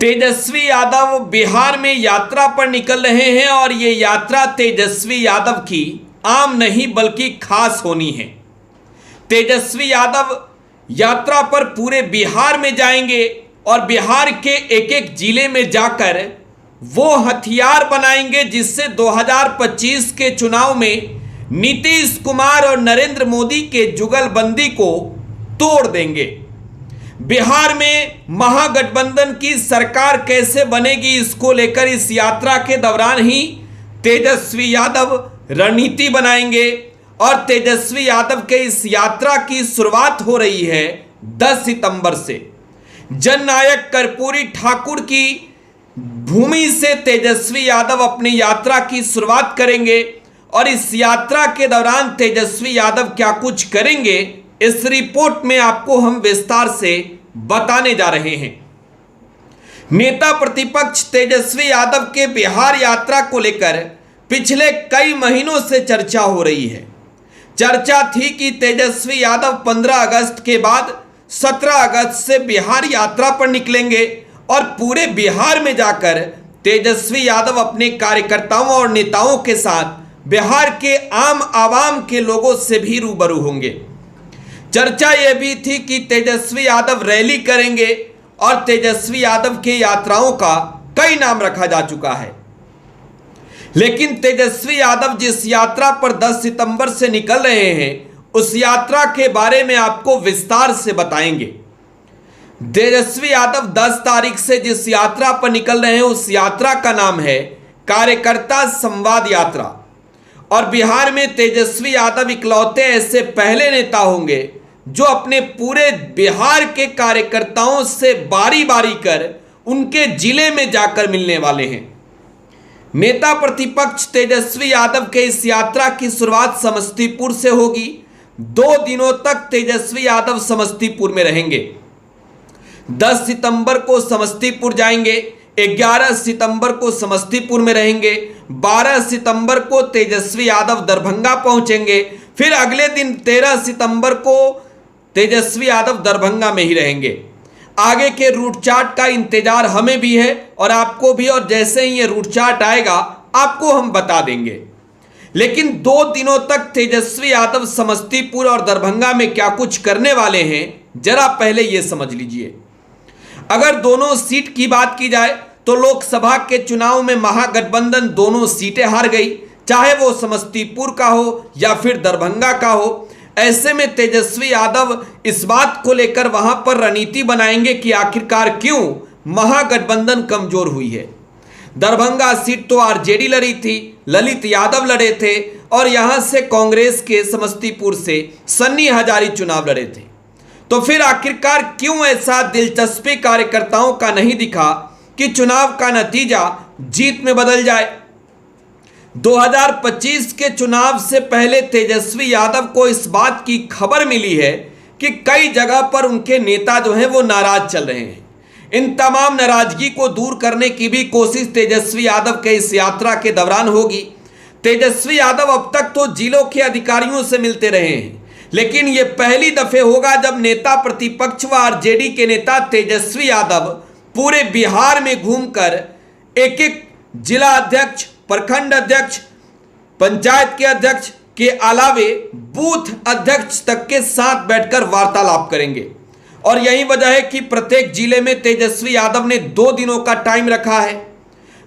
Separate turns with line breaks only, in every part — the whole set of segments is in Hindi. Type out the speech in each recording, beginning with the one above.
तेजस्वी यादव बिहार में यात्रा पर निकल रहे हैं और ये यात्रा तेजस्वी यादव की आम नहीं बल्कि खास होनी है। तेजस्वी यादव यात्रा पर पूरे बिहार में जाएंगे और बिहार के एक एक जिले में जाकर वो हथियार बनाएंगे जिससे 2025 के चुनाव में नीतीश कुमार और नरेंद्र मोदी के जुगलबंदी को तोड़ देंगे। बिहार में महागठबंधन की सरकार कैसे बनेगी, इसको लेकर इस यात्रा के दौरान ही तेजस्वी यादव रणनीति बनाएंगे और तेजस्वी यादव के इस यात्रा की शुरुआत हो रही है 10 सितंबर से। जननायक कर्पूरी ठाकुर की भूमि से तेजस्वी यादव अपनी यात्रा की शुरुआत करेंगे और इस यात्रा के दौरान तेजस्वी यादव क्या कुछ करेंगे, इस रिपोर्ट में आपको हम विस्तार से बताने जा रहे हैं। नेता प्रतिपक्ष तेजस्वी यादव के बिहार यात्रा को लेकर पिछले कई महीनों से चर्चा हो रही है। चर्चा थी कि तेजस्वी यादव 15 अगस्त के बाद 17 अगस्त से बिहार यात्रा पर निकलेंगे और पूरे बिहार में जाकर तेजस्वी यादव अपने कार्यकर्ताओं और नेताओं के साथ बिहार के आम आवाम के लोगों से भी रूबरू होंगे। चर्चा यह भी थी कि तेजस्वी यादव रैली करेंगे और तेजस्वी यादव के यात्राओं का कई नाम रखा जा चुका है। लेकिन तेजस्वी यादव जिस यात्रा पर 10 सितंबर से निकल रहे हैं उस यात्रा के बारे में आपको विस्तार से बताएंगे। तेजस्वी यादव 10 तारीख से जिस यात्रा पर निकल रहे हैं उस यात्रा का नाम है कार्यकर्ता संवाद यात्रा और बिहार में तेजस्वी यादव इकलौते ऐसे पहले नेता होंगे जो अपने पूरे बिहार के कार्यकर्ताओं से बारी बारी कर उनके जिले में जाकर मिलने वाले हैं। नेता प्रतिपक्ष तेजस्वी यादव के इस यात्रा की शुरुआत समस्तीपुर से होगी। 2 दिनों तक तेजस्वी यादव समस्तीपुर में रहेंगे। 10 सितंबर को समस्तीपुर जाएंगे, 11 सितंबर को समस्तीपुर में रहेंगे, 12 सितंबर को तेजस्वी यादव दरभंगा पहुंचेंगे, फिर अगले दिन 13 सितंबर को तेजस्वी यादव दरभंगा में ही रहेंगे। आगे के रूट चार्ट का इंतजार हमें भी है और आपको भी, और जैसे ही ये रूट चार्ट आएगा आपको हम बता देंगे। लेकिन 2 दिनों तक तेजस्वी यादव समस्तीपुर और दरभंगा में क्या कुछ करने वाले हैं जरा पहले ये समझ लीजिए। अगर दोनों सीट की बात की जाए तो लोकसभा के चुनाव में महागठबंधन दोनों सीटें हार गई, चाहे वो समस्तीपुर का हो या फिर दरभंगा का हो। ऐसे में तेजस्वी यादव इस बात को लेकर वहां पर रणनीति बनाएंगे कि आखिरकार क्यों महागठबंधन कमजोर हुई है। दरभंगा सीट तो आरजेडी लड़ी थी, ललित यादव लड़े थे और यहां से कांग्रेस के समस्तीपुर से सन्नी हजारी चुनाव लड़े थे। तो फिर आखिरकार क्यों ऐसा दिलचस्पी कार्यकर्ताओं का नहीं दिखा कि चुनाव का नतीजा जीत में बदल जाए। 2025 के चुनाव से पहले तेजस्वी यादव को इस बात की खबर मिली है कि कई जगह पर उनके नेता जो हैं वो नाराज चल रहे हैं। इन तमाम नाराजगी को दूर करने की भी कोशिश तेजस्वी यादव के इस यात्रा के दौरान होगी। तेजस्वी यादव अब तक तो जिलों के अधिकारियों से मिलते रहे हैं, लेकिन ये पहली दफे होगा जब नेता प्रतिपक्ष व आरजेडी के नेता तेजस्वी यादव पूरे बिहार में घूमकर एक एक जिला अध्यक्ष, प्रखंड अध्यक्ष, पंचायत के अध्यक्ष के अलावे बूथ अध्यक्ष तक के साथ बैठकर वार्तालाप करेंगे। और यही वजह है कि प्रत्येक जिले में तेजस्वी यादव ने 2 दिनों का टाइम रखा है।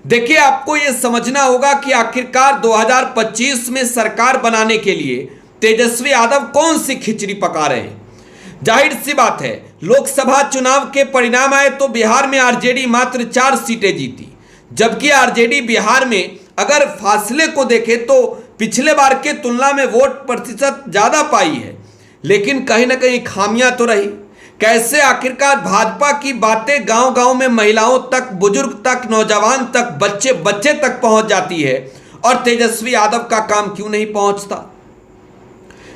देखिए, आपको यह समझना होगा कि आखिरकार 2025 में सरकार बनाने के लिए तेजस्वी यादव कौन सी खिचड़ी पका रहे हैं। जाहिर सी बात है, लोकसभा चुनाव के परिणाम आए तो बिहार में आरजेडी मात्र 4 सीटें जीती, जबकि आरजेडी बिहार में अगर फासले को देखें तो पिछले बार के तुलना में वोट प्रतिशत ज्यादा पाई है, लेकिन कहीं ना कहीं खामियां तो रही। कैसे आखिरकार भाजपा की बातें गांव गांव में महिलाओं तक, बुजुर्ग तक, नौजवान तक, बच्चे बच्चे तक पहुंच जाती है और तेजस्वी यादव का काम क्यों नहीं पहुंचता।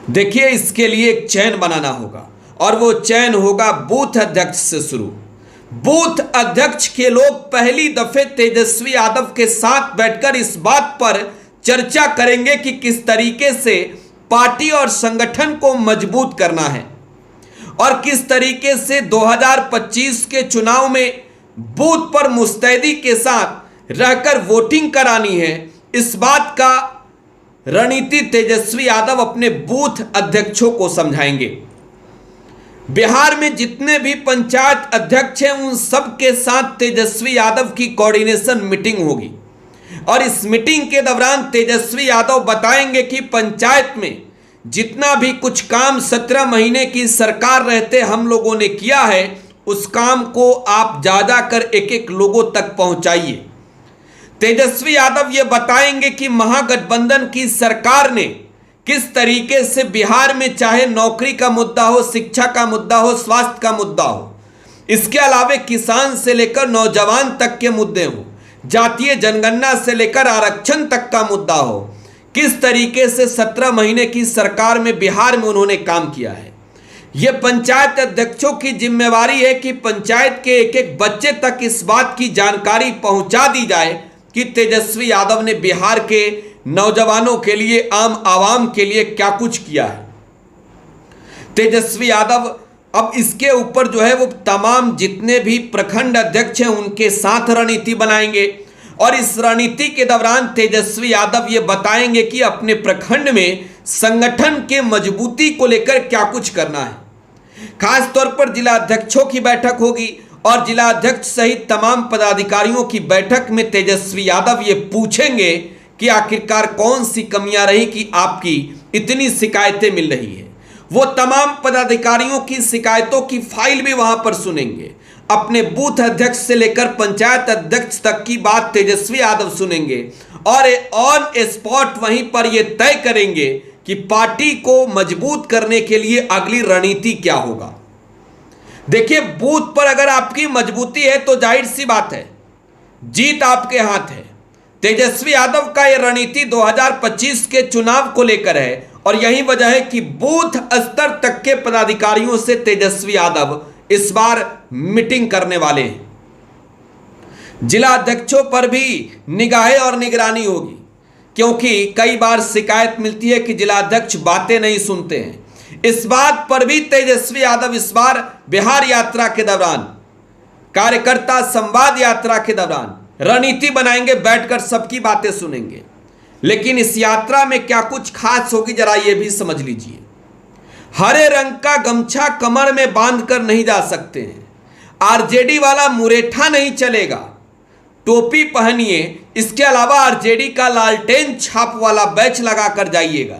देखिए, इसके लिए एक चैन बनाना होगा और वो चैन होगा बूथ अध्यक्ष से शुरू। बूथ अध्यक्ष के लोग पहली दफे तेजस्वी यादव के साथ बैठकर इस बात पर चर्चा करेंगे कि किस तरीके से पार्टी और संगठन को मजबूत करना है और किस तरीके से 2025 के चुनाव में बूथ पर मुस्तैदी के साथ रहकर वोटिंग करानी है, इस बात का रणनीति तेजस्वी यादव अपने बूथ अध्यक्षों को समझाएंगे। बिहार में जितने भी पंचायत अध्यक्ष हैं उन सब के साथ तेजस्वी यादव की कोऑर्डिनेशन मीटिंग होगी और इस मीटिंग के दौरान तेजस्वी यादव बताएंगे कि पंचायत में जितना भी कुछ काम 17 महीने की सरकार रहते हम लोगों ने किया है उस काम को आप ज्यादा कर एक एक लोगों तक पहुंचाइए। तेजस्वी यादव ये बताएंगे कि महागठबंधन की सरकार ने किस तरीके से बिहार में चाहे नौकरी का मुद्दा हो, शिक्षा का मुद्दा हो, स्वास्थ्य का मुद्दा हो, इसके अलावे किसान से लेकर नौजवान तक के मुद्दे हो, जातीय जनगणना से लेकर आरक्षण तक का मुद्दा हो, किस तरीके से 17 महीने की सरकार में बिहार में उन्होंने काम किया है। यह पंचायत अध्यक्षों की जिम्मेवारी है कि पंचायत के एक एक बच्चे तक इस बात की जानकारी पहुंचा दी जाए कि तेजस्वी यादव ने बिहार के नौजवानों के लिए, आम आवाम के लिए क्या कुछ किया है। तेजस्वी यादव अब इसके ऊपर जो है वो तमाम जितने भी प्रखंड अध्यक्ष हैं उनके साथ रणनीति बनाएंगे और इस रणनीति के दौरान तेजस्वी यादव ये बताएंगे कि अपने प्रखंड में संगठन के मजबूती को लेकर क्या कुछ करना है। खास तौर पर जिला अध्यक्षों की बैठक होगी और जिला अध्यक्ष सहित तमाम पदाधिकारियों की बैठक में तेजस्वी यादव ये पूछेंगे कि आखिरकार कौन सी कमियां रही कि आपकी इतनी शिकायतें मिल रही है। वो तमाम पदाधिकारियों की शिकायतों की फाइल भी वहां पर सुनेंगे। अपने बूथ अध्यक्ष से लेकर पंचायत अध्यक्ष तक की बात तेजस्वी यादव सुनेंगे और ऑन स्पॉट वहीं पर ये तय करेंगे कि पार्टी को मजबूत करने के लिए अगली रणनीति क्या होगा। देखिए, बूथ पर अगर आपकी मजबूती है तो जाहिर सी बात है जीत आपके हाथ है। तेजस्वी यादव का यह रणनीति 2025 के चुनाव को लेकर है और यही वजह है कि बूथ स्तर तक के पदाधिकारियों से तेजस्वी यादव इस बार मीटिंग करने वाले हैं। जिला अध्यक्षों पर भी निगाहें और निगरानी होगी क्योंकि कई बार शिकायत मिलती है कि जिला अध्यक्ष बातें नहीं सुनते हैं। इस बात पर भी तेजस्वी यादव इस बार बिहार यात्रा के दौरान, कार्यकर्ता संवाद यात्रा के दौरान रणनीति बनाएंगे, बैठकर सबकी बातें सुनेंगे। लेकिन इस यात्रा में क्या कुछ खास होगी जरा ये भी समझ लीजिए। हरे रंग का गमछा कमर में बांधकर नहीं जा सकते हैं, आरजेडी वाला मुरेठा नहीं चलेगा, टोपी पहनिए, इसके अलावा आरजेडी का लालटेन छाप वाला बैच लगाकर जाइएगा।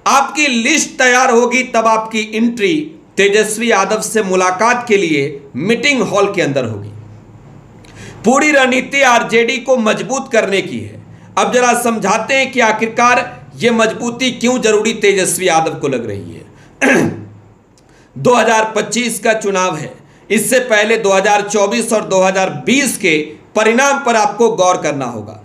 आपकी लिस्ट तैयार होगी तब आपकी एंट्री तेजस्वी यादव से मुलाकात के लिए मीटिंग हॉल के अंदर होगी। पूरी रणनीति आरजेडी को मजबूत करने की है। अब जरा समझाते हैं कि आखिरकार ये मजबूती क्यों जरूरी तेजस्वी यादव को लग रही है। 2025 का चुनाव है, इससे पहले 2024 और 2020 के परिणाम पर आपको गौर करना होगा।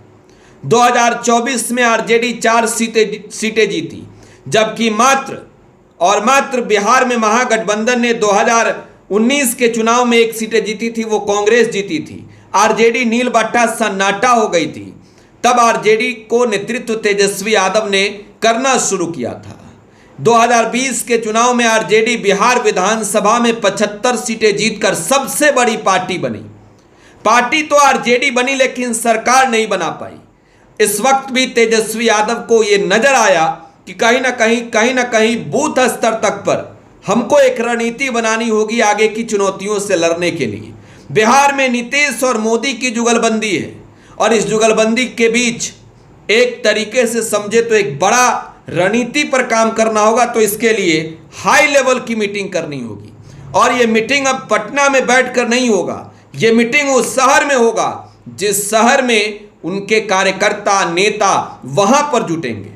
2024 में आरजेडी 4 सीटें जीती, जबकि मात्र बिहार में महागठबंधन ने 2019 के चुनाव में 1 सीटें जीती थी, वो कांग्रेस जीती थी। आरजेडी नील बट्टा सन्नाटा हो गई थी। तब आरजेडी को नेतृत्व तेजस्वी यादव ने करना शुरू किया था। 2020 के चुनाव में आरजेडी बिहार विधानसभा में 75 सीटें जीतकर सबसे बड़ी पार्टी बनी। पार्टी तो आरजेडी बनी लेकिन सरकार नहीं बना पाई। इस वक्त भी तेजस्वी यादव को यह नजर आया कि कहीं ना कहीं बूथ स्तर तक पर हमको एक रणनीति बनानी होगी आगे की चुनौतियों से लड़ने के लिए। बिहार में नीतीश और मोदी की जुगलबंदी है और इस जुगलबंदी के बीच एक तरीके से समझे तो एक बड़ा रणनीति पर काम करना होगा। तो इसके लिए हाई लेवल की मीटिंग करनी होगी और ये मीटिंग अब पटना में बैठकर नहीं होगा, ये मीटिंग उस शहर में होगा जिस शहर में उनके कार्यकर्ता नेता वहां पर जुटेंगे।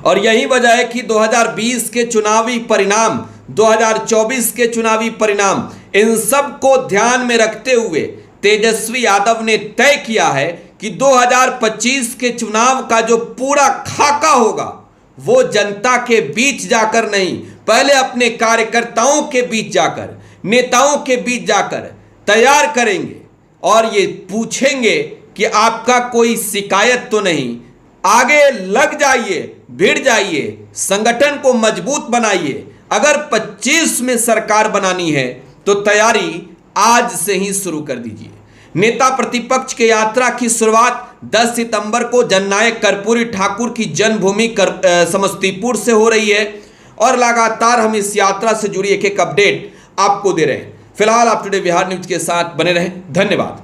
और यही वजह है कि 2020 के चुनावी परिणाम, 2024 के चुनावी परिणाम, इन सब को ध्यान में रखते हुए तेजस्वी यादव ने तय किया है कि 2025 के चुनाव का जो पूरा खाका होगा वो जनता के बीच जाकर नहीं, पहले अपने कार्यकर्ताओं के बीच जाकर, नेताओं के बीच जाकर तैयार करेंगे और ये पूछेंगे कि आपका कोई शिकायत तो नहीं। आगे लग जाइए, भिड़ जाइए, संगठन को मजबूत बनाइए। अगर 25 में सरकार बनानी है तो तैयारी आज से ही शुरू कर दीजिए। नेता प्रतिपक्ष के यात्रा की शुरुआत 10 सितंबर को जननायक कर्पूरी ठाकुर की जन्मभूमि समस्तीपुर से हो रही है और लगातार हम इस यात्रा से जुड़ी एक एक अपडेट आपको दे रहे हैं। फिलहाल आप टुडे बिहार न्यूज के साथ बने रहें। धन्यवाद।